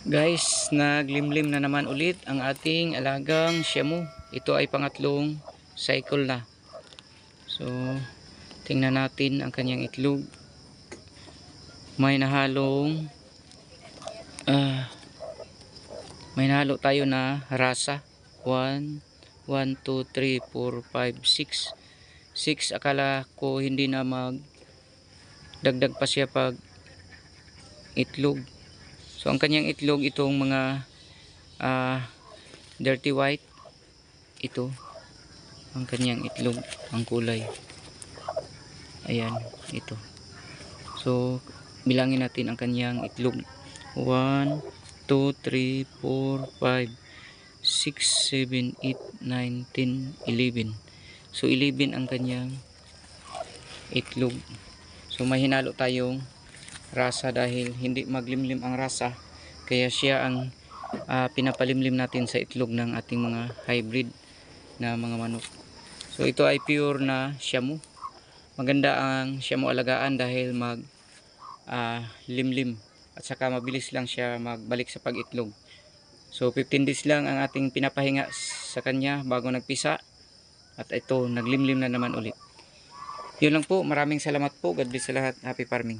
Guys, naglimlim na naman ulit ang ating alagang Shamu. Ito ay pangatlong cycle na. So, tingnan natin ang kanyang itlog. May nahalong may nahalo tayo na rasa. 1, 2, 3, 4, 5, 6. 6, akala ko hindi na dagdag pa siya pag itlog. So ang kanyang itlog, itong mga dirty white, ito ang kanyang itlog, ang kulay. Ayan, ito. So bilangin natin ang kanyang itlog. 1, 2, 3, 4, 5, 6, 7, 8, 9, 10, 11. So 11 ang kanyang itlog. So may hinalo tayong rasa dahil hindi maglimlim ang rasa, kaya siya ang pinapalimlim natin sa itlog ng ating mga hybrid na mga manok. So ito ay pure na Shamu. Maganda ang Shamu alagaan dahil limlim at saka mabilis lang siya magbalik sa pag-itlog. So 15 days lang ang ating pinapahinga sa kanya bago nagpisa, at ito naglimlim na naman ulit. Yun lang po, maraming salamat po. God bless sa lahat. Happy farming.